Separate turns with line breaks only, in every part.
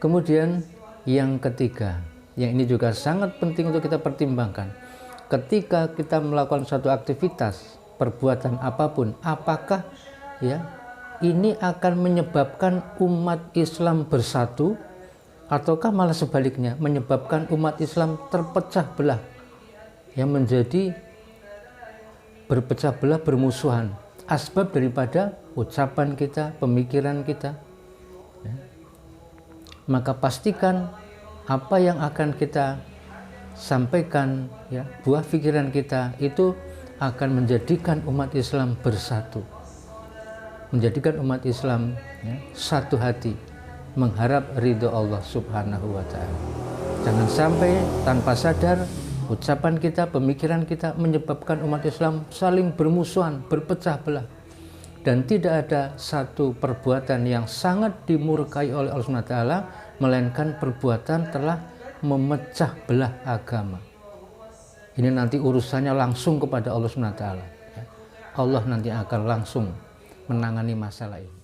Kemudian yang ketiga, yang ini juga sangat penting untuk kita pertimbangkan. Ketika kita melakukan suatu aktivitas, perbuatan apapun, apakah ini akan menyebabkan umat Islam bersatu, ataukah malah sebaliknya menyebabkan umat Islam terpecah belah, yang menjadi berpecah belah, bermusuhan, asbab daripada ucapan kita, pemikiran kita. Maka pastikan apa yang akan kita sampaikan, buah pikiran kita itu akan menjadikan umat Islam bersatu, menjadikan umat Islam satu hati, mengharap ridho Allah Subhanahu wa Ta'ala. Jangan sampai tanpa sadar ucapan kita, pemikiran kita menyebabkan umat Islam saling bermusuhan, berpecah belah, dan tidak ada satu perbuatan yang sangat dimurkai oleh Allah Subhanahu wa Ta'ala melainkan perbuatan telah memecah belah agama. Ini nanti urusannya langsung kepada Allah Subhanahu wa Ta'ala. Allah nanti akan langsung menangani masalah ini.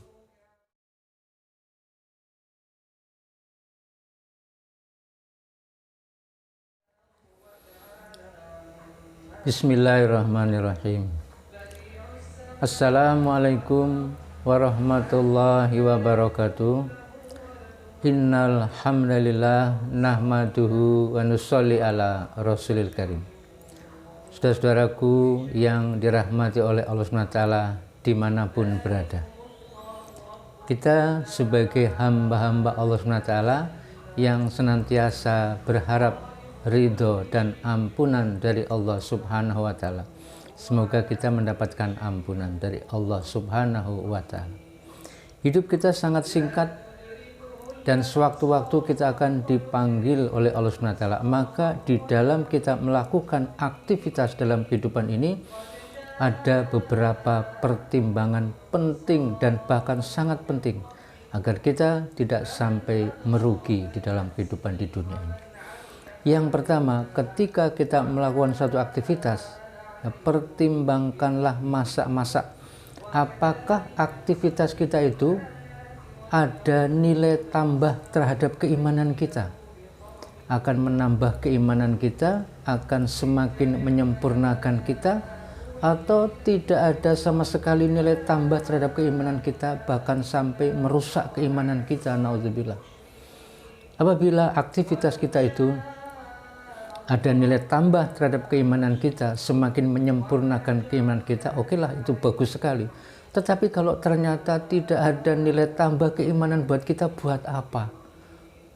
Bismillahirrahmanirrahim. Assalamualaikum warahmatullahi wabarakatuh. Innal hamdalillah nahmaduhu wa nusolli ala rasulil karim. Saudara-saudaraku yang dirahmati oleh Allah SWT dimanapun berada, kita sebagai hamba-hamba Allah SWT yang senantiasa berharap ridho dan ampunan dari Allah Subhanahu wa Ta'ala, semoga kita mendapatkan ampunan dari Allah Subhanahu wa Ta'ala. Hidup kita sangat singkat dan sewaktu-waktu kita akan dipanggil oleh Allah SWT. Maka di dalam kita melakukan aktivitas dalam kehidupan ini ada beberapa pertimbangan penting dan bahkan sangat penting agar kita tidak sampai merugi di dalam kehidupan di dunia ini. Yang pertama, ketika kita melakukan suatu aktivitas, pertimbangkanlah masa-masa apakah aktivitas kita itu ada nilai tambah terhadap keimanan kita, akan menambah keimanan kita, akan semakin menyempurnakan kita, atau tidak ada sama sekali nilai tambah terhadap keimanan kita, bahkan sampai merusak keimanan kita. Naudzubillah. Apabila aktivitas kita itu ada nilai tambah terhadap keimanan kita, semakin menyempurnakan keimanan kita, okelah, itu bagus sekali. Tetapi kalau ternyata tidak ada nilai tambah keimanan buat kita, buat apa?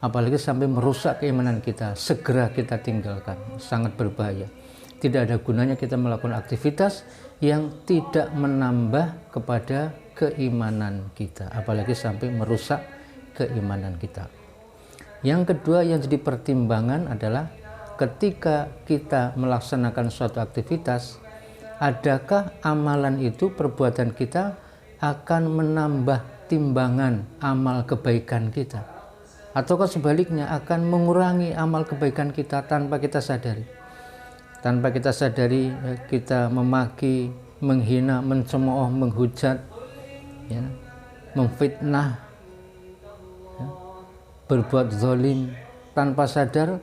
Apalagi sampai merusak keimanan kita, segera kita tinggalkan, sangat berbahaya. Tidak ada gunanya kita melakukan aktivitas yang tidak menambah kepada keimanan kita, apalagi sampai merusak keimanan kita. Yang kedua yang jadi pertimbangan adalah ketika kita melaksanakan suatu aktivitas, adakah amalan itu, perbuatan kita akan menambah timbangan amal kebaikan kita, ataukah sebaliknya akan mengurangi amal kebaikan kita tanpa kita sadari. Tanpa kita sadari kita memaki, menghina, mencemooh, menghujat, memfitnah, berbuat zalim tanpa sadar,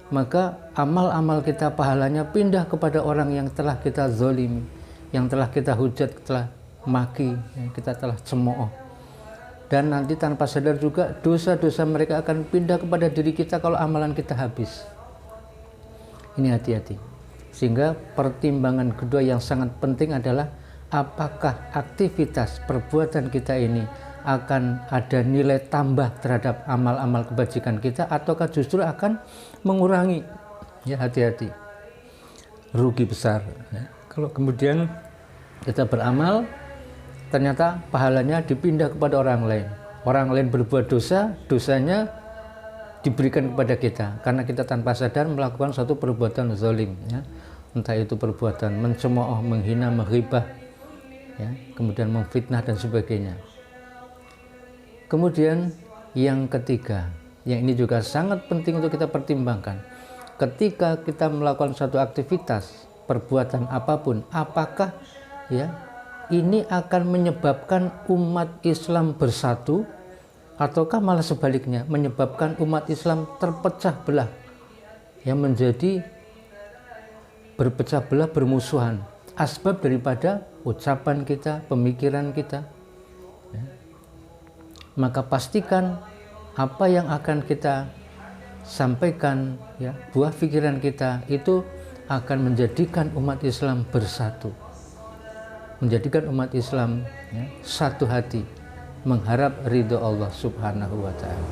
maka amal-amal kita pahalanya pindah kepada orang yang telah kita zalimi, yang telah kita hujat, telah maki, yang kita telah cemooh. Dan nanti tanpa sadar juga dosa-dosa mereka akan pindah kepada diri kita kalau amalan kita habis. Ini hati-hati. Sehingga pertimbangan kedua yang sangat penting adalah apakah aktivitas perbuatan kita ini akan ada nilai tambah terhadap amal-amal kebajikan kita, ataukah justru akan mengurangi. Ya, hati-hati, rugi besar ya. Kalau kemudian kita beramal ternyata pahalanya dipindah kepada orang lain berbuat dosa, dosanya diberikan kepada kita karena kita tanpa sadar melakukan suatu perbuatan zalim, ya. Entah itu perbuatan mencemooh, menghina, menghibah, ya, kemudian memfitnah dan sebagainya. Kemudian yang ketiga, yang ini juga sangat penting untuk kita pertimbangkan. Ketika kita melakukan suatu aktivitas, perbuatan apapun, apakah ini akan menyebabkan umat Islam bersatu, ataukah malah sebaliknya menyebabkan umat Islam terpecah belah, yang menjadi berpecah belah, bermusuhan, asbab daripada ucapan kita, pemikiran kita. Ya. Maka pastikan apa yang akan kita sampaikan, ya, buah pikiran kita itu akan menjadikan umat Islam bersatu, menjadikan umat Islam, ya, satu hati, mengharap ridho Allah Subhanahu wa Ta'ala.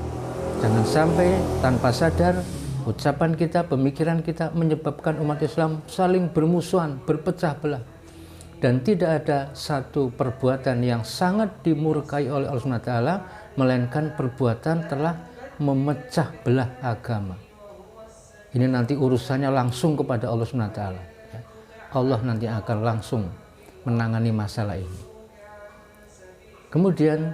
Jangan sampai tanpa sadar ucapan kita, pemikiran kita menyebabkan umat Islam saling bermusuhan, berpecah belah. Dan tidak ada satu perbuatan yang sangat dimurkai oleh Allah SWT, melainkan perbuatan telah memecah belah agama. Ini nanti urusannya langsung kepada Allah SWT. Allah nanti akan langsung menangani masalah ini. Kemudian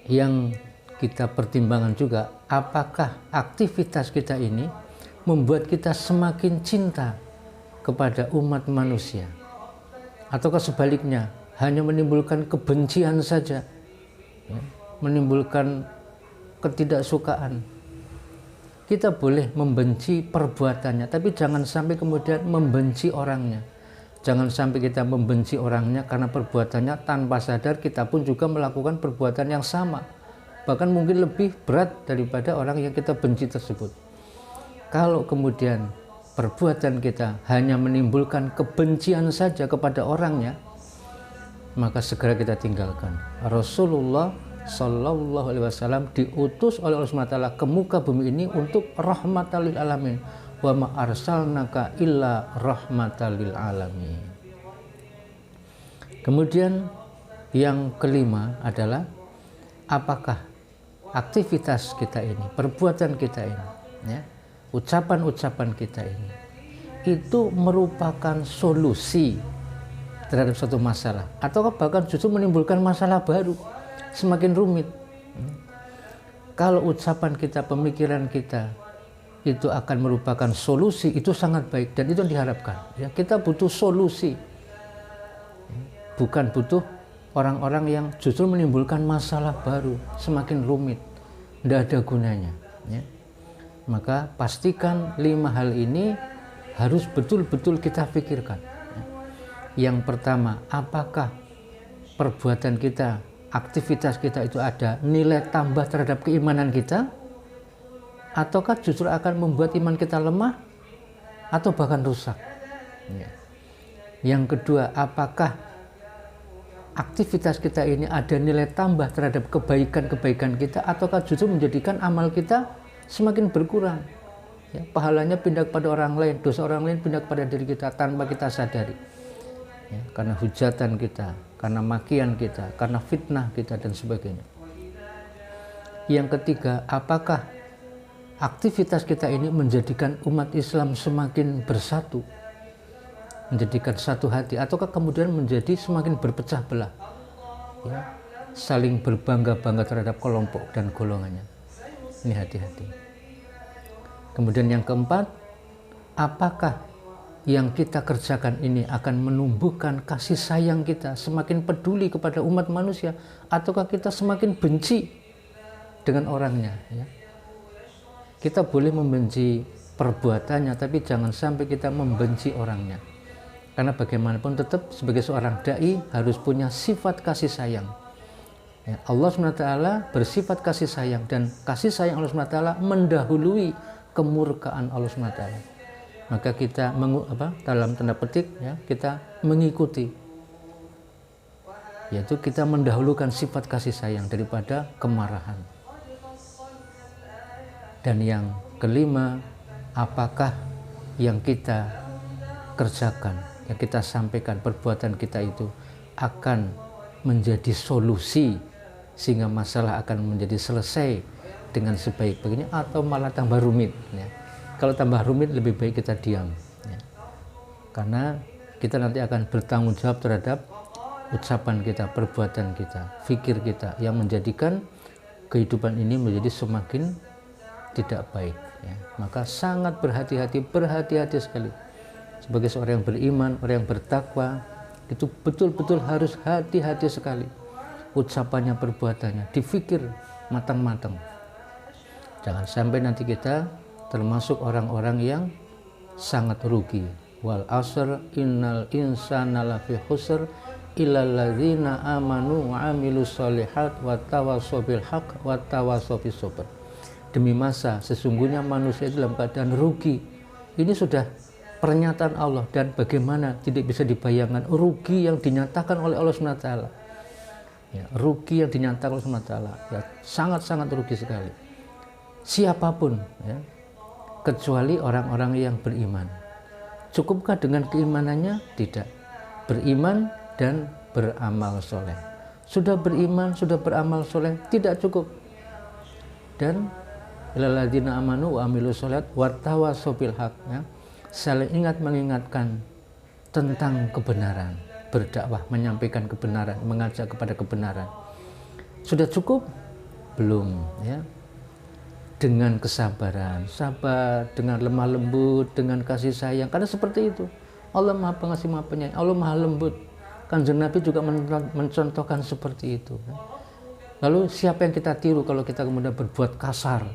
yang kita pertimbangkan juga, apakah aktivitas kita ini membuat kita semakin cinta kepada umat manusia, ataukah sebaliknya hanya menimbulkan kebencian saja, ya, menimbulkan ketidaksukaan. Kita boleh membenci perbuatannya, tapi jangan sampai kemudian membenci orangnya. Jangan sampai kita membenci orangnya karena perbuatannya tanpa sadar kita pun juga melakukan perbuatan yang sama, bahkan mungkin lebih berat daripada orang yang kita benci tersebut. Kalau kemudian perbuatan kita hanya menimbulkan kebencian saja kepada orangnya, maka segera kita tinggalkan. Rasulullah Sallallahu Alaihi Wasallam diutus oleh Allah SWT ke muka bumi ini untuk rahmatan lil alamin. Wa ma arsalnaka illa rahmatan lil alamin. Kemudian yang kelima adalah, apakah aktivitas kita ini, perbuatan kita ini, ya, ucapan-ucapan kita ini itu merupakan solusi terhadap suatu masalah, atau bahkan justru menimbulkan masalah baru, semakin rumit. Kalau ucapan kita, pemikiran kita itu akan merupakan solusi, itu sangat baik dan itu diharapkan. Ya, kita butuh solusi, bukan butuh orang-orang yang justru menimbulkan masalah baru, semakin rumit, tidak ada gunanya. Ya. Maka pastikan 5 hal ini harus betul-betul kita pikirkan. Ya. Yang pertama, apakah perbuatan kita, aktivitas kita itu ada nilai tambah terhadap keimanan kita, ataukah justru akan membuat iman kita lemah atau bahkan rusak. Ya. Yang kedua, apakah aktivitas kita ini ada nilai tambah terhadap kebaikan-kebaikan kita, ataukah justru menjadikan amal kita semakin berkurang, ya, pahalanya pindah kepada orang lain, dosa orang lain pindah kepada diri kita tanpa kita sadari, ya, karena hujatan kita, karena makian kita, karena fitnah kita dan sebagainya. Yang ketiga, apakah aktivitas kita ini menjadikan umat Islam semakin bersatu, menjadikan satu hati, ataukah kemudian menjadi semakin berpecah belah, ya, saling berbangga-bangga terhadap kelompok dan golongannya. Ini hati-hati. Kemudian yang keempat, apakah yang kita kerjakan ini akan menumbuhkan kasih sayang kita, semakin peduli kepada umat manusia, ataukah kita semakin benci dengan orangnya, ya. Kita boleh membenci perbuatannya, tapi jangan sampai kita membenci orangnya. Karena bagaimanapun tetap sebagai seorang da'i harus punya sifat kasih sayang. Ya, Allah SWT bersifat kasih sayang, dan kasih sayang Allah SWT mendahului kemurkaan Allah SWT. Maka kita dalam tanda petik, ya, kita mengikuti, yaitu kita mendahulukan sifat kasih sayang daripada kemarahan. Dan yang kelima, apakah yang kita kerjakan, yang kita sampaikan, perbuatan kita itu akan menjadi solusi sehingga masalah akan menjadi selesai dengan sebaik-baiknya, atau malah tambah rumit, ya. Kalau tambah rumit lebih baik kita diam, ya. Karena kita nanti akan bertanggung jawab terhadap ucapan kita, perbuatan kita, fikir kita, yang menjadikan kehidupan ini menjadi semakin tidak baik, ya. Maka sangat berhati-hati sekali. Sebagai seorang yang beriman, orang yang bertakwa, itu betul-betul harus hati-hati sekali ucapannya, perbuatannya, difikir matang-matang. Jangan sampai nanti kita termasuk orang-orang yang sangat rugi. Wal asr innal insana lafi khusr illal ladzina amanu wa amilus solihat wa tawassaw bil haqq wa tawassaw bis sabr. Demi masa sesungguhnya manusia itu dalam keadaan rugi. Ini sudah pernyataan Allah, dan bagaimana tidak bisa dibayangkan rugi yang dinyatakan oleh Allah SWT. Ya, rugi yang dinyatakan oleh Allah SWT, ya, sangat-sangat rugi sekali. Siapapun, ya, kecuali orang-orang yang beriman. Cukupkah dengan keimanannya? Tidak. Beriman dan beramal soleh. Sudah beriman, sudah beramal soleh, tidak cukup. Dan illalladzina amanu wa amilus solihat wa tawassaw bil haqq, ya, saling ingat mengingatkan tentang kebenaran, berdakwah, menyampaikan kebenaran, mengajak kepada kebenaran. Sudah cukup? Belum, ya. Dengan kesabaran, sabar, dengan lemah lembut, dengan kasih sayang, karena seperti itu Allah Maha Pengasih Maha Penyayang, Allah Maha Lembut. Kanjeng Nabi juga mencontohkan seperti itu. Lalu siapa yang kita tiru kalau kita kemudian berbuat kasar,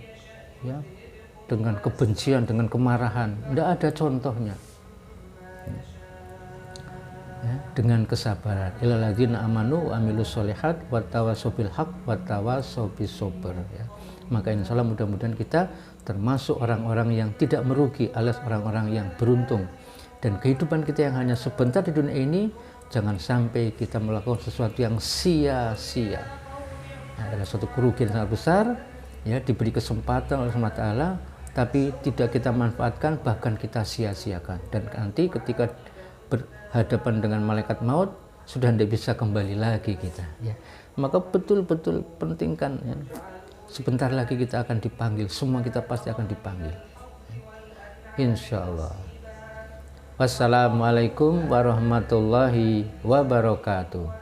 ya, dengan kebencian, dengan kemarahan? Tidak ada contohnya. Ya, dengan kesabaran. Illalladzina amanu wa amilus solihat wa tawassaw bil haqq wa tawassaw bis sabr, ya. Maka insya Allah mudah-mudahan kita termasuk orang-orang yang tidak merugi, alias orang-orang yang beruntung. Dan kehidupan kita yang hanya sebentar di dunia ini, jangan sampai kita melakukan sesuatu yang sia-sia. Nah, adalah suatu kerugian sangat besar, ya, diberi kesempatan oleh Allah Ta'ala, tapi tidak kita manfaatkan, bahkan kita sia-siakan. Dan nanti ketika berhadapan dengan malaikat maut, sudah tidak bisa kembali lagi kita, ya. Maka betul-betul pentingkan, ya. Sebentar lagi kita akan dipanggil, semua kita pasti akan dipanggil, insya Allah. Wassalamualaikum warahmatullahi wabarakatuh.